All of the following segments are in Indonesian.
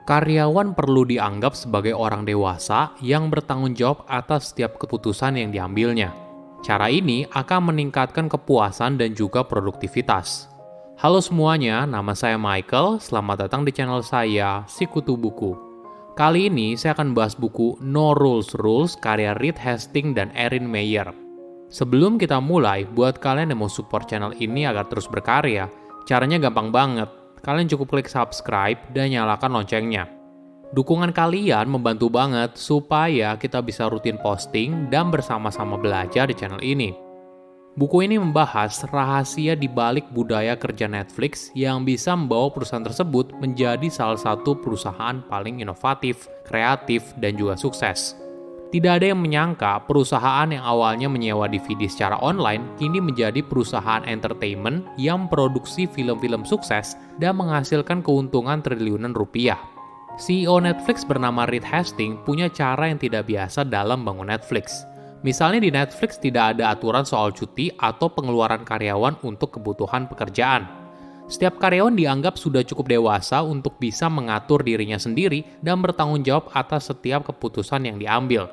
Karyawan perlu dianggap sebagai orang dewasa yang bertanggung jawab atas setiap keputusan yang diambilnya. Cara ini akan meningkatkan kepuasan dan juga produktivitas. Halo semuanya, nama saya Michael. Selamat datang di channel saya, Sikutu Buku. Kali ini saya akan bahas buku No Rules Rules karya Reed Hastings dan Erin Meyer. Sebelum kita mulai, buat kalian yang mau support channel ini agar terus berkarya, caranya gampang banget. Kalian cukup klik subscribe dan nyalakan loncengnya. Dukungan kalian membantu banget supaya kita bisa rutin posting dan bersama-sama belajar di channel ini. Buku ini membahas rahasia di balik budaya kerja Netflix yang bisa membawa perusahaan tersebut menjadi salah satu perusahaan paling inovatif, kreatif, dan juga sukses. Tidak ada yang menyangka perusahaan yang awalnya menyewa DVD secara online kini menjadi perusahaan entertainment yang memproduksi film-film sukses dan menghasilkan keuntungan triliunan rupiah. CEO Netflix bernama Reed Hastings punya cara yang tidak biasa dalam bangun Netflix. Misalnya di Netflix tidak ada aturan soal cuti atau pengeluaran karyawan untuk kebutuhan pekerjaan. Setiap karyawan dianggap sudah cukup dewasa untuk bisa mengatur dirinya sendiri dan bertanggung jawab atas setiap keputusan yang diambil.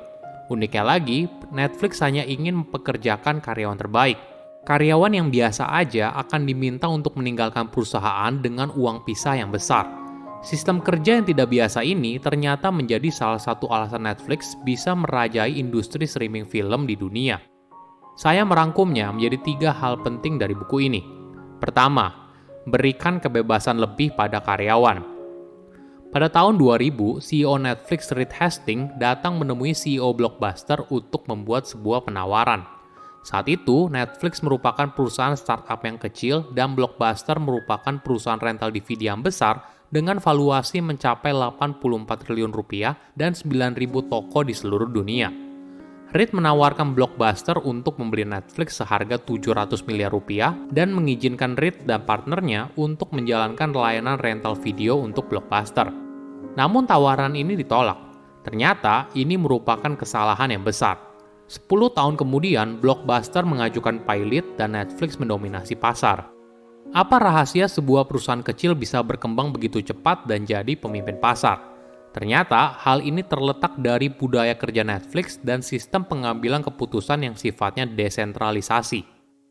Uniknya lagi, Netflix hanya ingin mempekerjakan karyawan terbaik. Karyawan yang biasa aja akan diminta untuk meninggalkan perusahaan dengan uang pisah yang besar. Sistem kerja yang tidak biasa ini ternyata menjadi salah satu alasan Netflix bisa merajai industri streaming film di dunia. Saya merangkumnya menjadi 3 hal penting dari buku ini. Pertama, berikan kebebasan lebih pada karyawan. Pada tahun 2000, CEO Netflix Reed Hastings datang menemui CEO Blockbuster untuk membuat sebuah penawaran. Saat itu, Netflix merupakan perusahaan startup yang kecil dan Blockbuster merupakan perusahaan rental DVD yang besar dengan valuasi mencapai 84 triliun rupiah dan 9.000 toko di seluruh dunia. Reed menawarkan Blockbuster untuk membeli Netflix seharga 700 miliar rupiah dan mengizinkan Reed dan partnernya untuk menjalankan layanan rental video untuk Blockbuster. Namun tawaran ini ditolak. Ternyata ini merupakan kesalahan yang besar. 10 tahun kemudian, Blockbuster mengajukan pilot dan Netflix mendominasi pasar. Apa rahasia sebuah perusahaan kecil bisa berkembang begitu cepat dan jadi pemimpin pasar? Ternyata hal ini terletak dari budaya kerja Netflix dan sistem pengambilan keputusan yang sifatnya desentralisasi.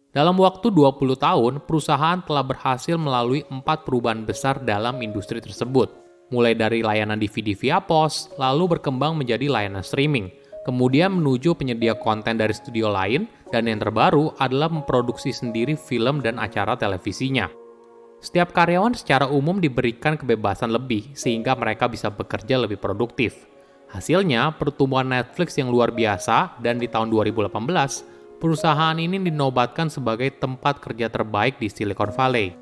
Dalam waktu 20 tahun, perusahaan telah berhasil melalui 4 perubahan besar dalam industri tersebut. Mulai dari layanan DVD via pos, lalu berkembang menjadi layanan streaming, kemudian menuju penyedia konten dari studio lain, dan yang terbaru adalah memproduksi sendiri film dan acara televisinya. Setiap karyawan secara umum diberikan kebebasan lebih sehingga mereka bisa bekerja lebih produktif. Hasilnya, pertumbuhan Netflix yang luar biasa dan di tahun 2018, perusahaan ini dinobatkan sebagai tempat kerja terbaik di Silicon Valley.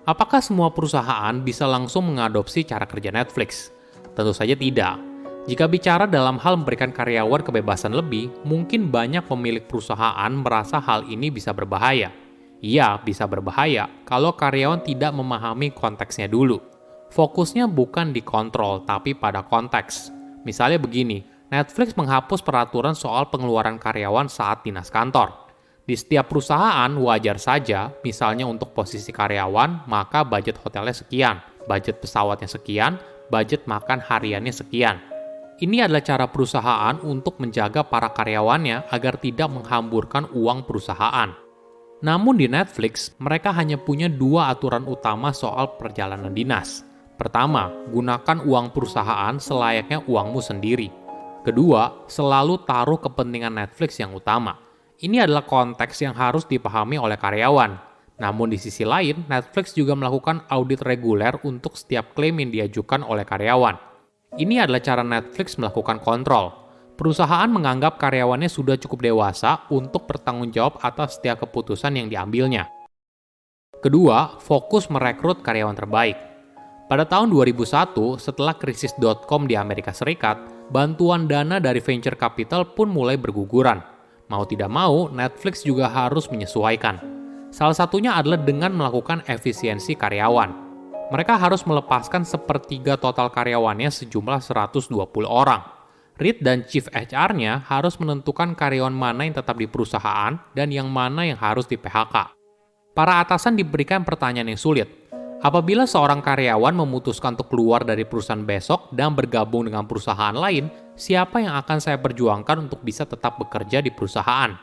Apakah semua perusahaan bisa langsung mengadopsi cara kerja Netflix? Tentu saja tidak. Jika bicara dalam hal memberikan karyawan kebebasan lebih, mungkin banyak pemilik perusahaan merasa hal ini bisa berbahaya. Iya, bisa berbahaya kalau karyawan tidak memahami konteksnya dulu. Fokusnya bukan di kontrol, tapi pada konteks. Misalnya begini, Netflix menghapus peraturan soal pengeluaran karyawan saat dinas kantor. Di setiap perusahaan wajar saja, misalnya untuk posisi karyawan, maka budget hotelnya sekian, budget pesawatnya sekian, budget makan hariannya sekian. Ini adalah cara perusahaan untuk menjaga para karyawannya agar tidak menghamburkan uang perusahaan. Namun di Netflix, mereka hanya punya 2 aturan utama soal perjalanan dinas. Pertama, gunakan uang perusahaan selayaknya uangmu sendiri. Kedua, selalu taruh kepentingan Netflix yang utama. Ini adalah konteks yang harus dipahami oleh karyawan. Namun di sisi lain, Netflix juga melakukan audit reguler untuk setiap klaim yang diajukan oleh karyawan. Ini adalah cara Netflix melakukan kontrol. Perusahaan menganggap karyawannya sudah cukup dewasa untuk bertanggung jawab atas setiap keputusan yang diambilnya. Kedua, fokus merekrut karyawan terbaik. Pada tahun 2001, setelah krisis .com di Amerika Serikat, bantuan dana dari venture capital pun mulai berguguran. Mau tidak mau, Netflix juga harus menyesuaikan. Salah satunya adalah dengan melakukan efisiensi karyawan. Mereka harus melepaskan sepertiga total karyawannya sejumlah 120 orang. Reed dan Chief HR-nya harus menentukan karyawan mana yang tetap di perusahaan dan yang mana yang harus di PHK. Para atasan diberikan pertanyaan yang sulit. Apabila seorang karyawan memutuskan untuk keluar dari perusahaan besok dan bergabung dengan perusahaan lain, siapa yang akan saya perjuangkan untuk bisa tetap bekerja di perusahaan?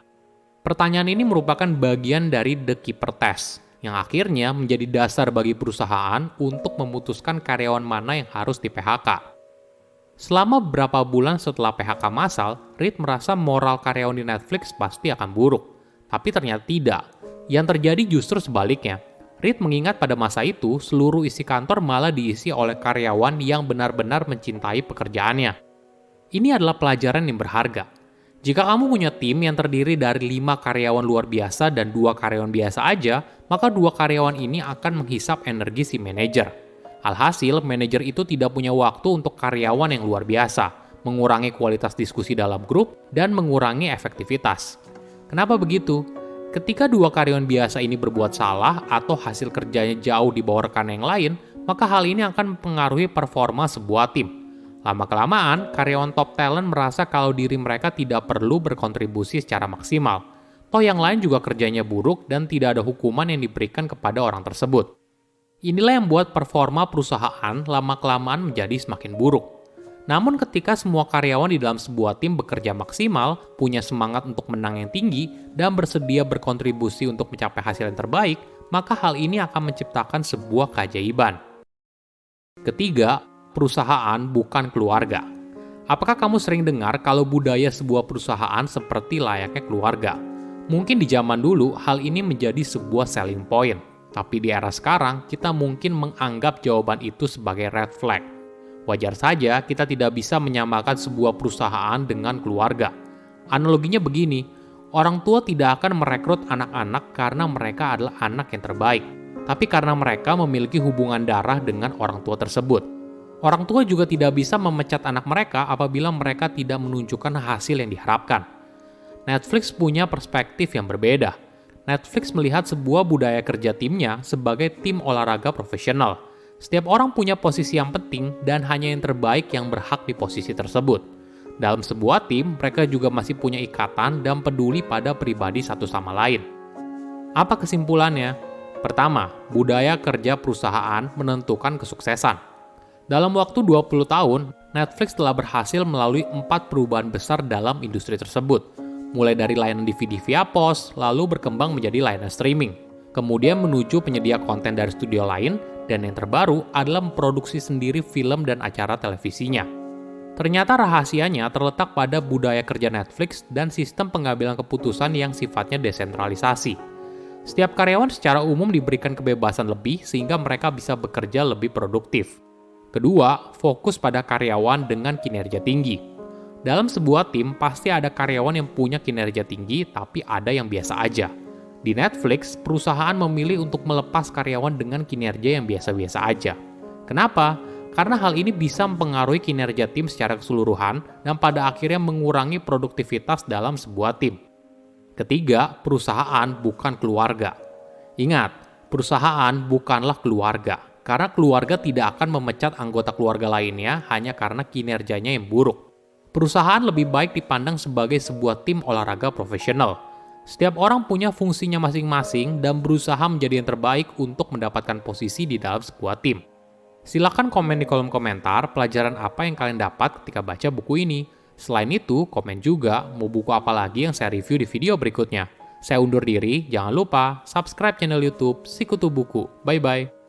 Pertanyaan ini merupakan bagian dari The Keeper Test, yang akhirnya menjadi dasar bagi perusahaan untuk memutuskan karyawan mana yang harus di-PHK. Selama beberapa bulan setelah PHK massal, Reed merasa moral karyawan di Netflix pasti akan buruk. Tapi ternyata tidak. Yang terjadi justru sebaliknya. Reed mengingat pada masa itu, seluruh isi kantor malah diisi oleh karyawan yang benar-benar mencintai pekerjaannya. Ini adalah pelajaran yang berharga. Jika kamu punya tim yang terdiri dari 5 karyawan luar biasa dan 2 karyawan biasa aja, maka 2 karyawan ini akan menghisap energi si manajer. Alhasil, manajer itu tidak punya waktu untuk karyawan yang luar biasa, mengurangi kualitas diskusi dalam grup, dan mengurangi efektivitas. Kenapa begitu? Ketika 2 karyawan biasa ini berbuat salah atau hasil kerjanya jauh di bawah rekan yang lain, maka hal ini akan mempengaruhi performa sebuah tim. Lama-kelamaan, karyawan top talent merasa kalau diri mereka tidak perlu berkontribusi secara maksimal. Toh yang lain juga kerjanya buruk dan tidak ada hukuman yang diberikan kepada orang tersebut. Inilah yang membuat performa perusahaan lama-kelamaan menjadi semakin buruk. Namun ketika semua karyawan di dalam sebuah tim bekerja maksimal, punya semangat untuk menang yang tinggi, dan bersedia berkontribusi untuk mencapai hasil yang terbaik, maka hal ini akan menciptakan sebuah keajaiban. Ketiga, perusahaan bukan keluarga. Apakah kamu sering dengar kalau budaya sebuah perusahaan seperti layaknya keluarga? Mungkin di zaman dulu hal ini menjadi sebuah selling point, tapi di era sekarang kita mungkin menganggap jawaban itu sebagai red flag. Wajar saja kita tidak bisa menyamakan sebuah perusahaan dengan keluarga. Analoginya begini, orang tua tidak akan merekrut anak-anak karena mereka adalah anak yang terbaik, tapi karena mereka memiliki hubungan darah dengan orang tua tersebut. Orang tua juga tidak bisa memecat anak mereka apabila mereka tidak menunjukkan hasil yang diharapkan. Netflix punya perspektif yang berbeda. Netflix melihat sebuah budaya kerja timnya sebagai tim olahraga profesional. Setiap orang punya posisi yang penting dan hanya yang terbaik yang berhak di posisi tersebut. Dalam sebuah tim, mereka juga masih punya ikatan dan peduli pada pribadi satu sama lain. Apa kesimpulannya? Pertama, budaya kerja perusahaan menentukan kesuksesan. Dalam waktu 20 tahun, Netflix telah berhasil melalui 4 perubahan besar dalam industri tersebut. Mulai dari layanan DVD via pos, lalu berkembang menjadi layanan streaming. Kemudian menuju penyedia konten dari studio lain, dan yang terbaru adalah memproduksi sendiri film dan acara televisinya. Ternyata rahasianya terletak pada budaya kerja Netflix dan sistem pengambilan keputusan yang sifatnya desentralisasi. Setiap karyawan secara umum diberikan kebebasan lebih sehingga mereka bisa bekerja lebih produktif. Kedua, fokus pada karyawan dengan kinerja tinggi. Dalam sebuah tim pasti ada karyawan yang punya kinerja tinggi tapi ada yang biasa aja. Di Netflix, perusahaan memilih untuk melepas karyawan dengan kinerja yang biasa-biasa aja. Kenapa? Karena hal ini bisa mempengaruhi kinerja tim secara keseluruhan dan pada akhirnya mengurangi produktivitas dalam sebuah tim. Ketiga, perusahaan bukan keluarga. Ingat, perusahaan bukanlah keluarga, karena keluarga tidak akan memecat anggota keluarga lainnya hanya karena kinerjanya yang buruk. Perusahaan lebih baik dipandang sebagai sebuah tim olahraga profesional. Setiap orang punya fungsinya masing-masing dan berusaha menjadi yang terbaik untuk mendapatkan posisi di dalam sebuah tim. Silakan komen di kolom komentar pelajaran apa yang kalian dapat ketika baca buku ini. Selain itu, komen juga mau buku apa lagi yang saya review di video berikutnya. Saya undur diri, jangan lupa subscribe channel YouTube Sikutu Buku. Bye-bye.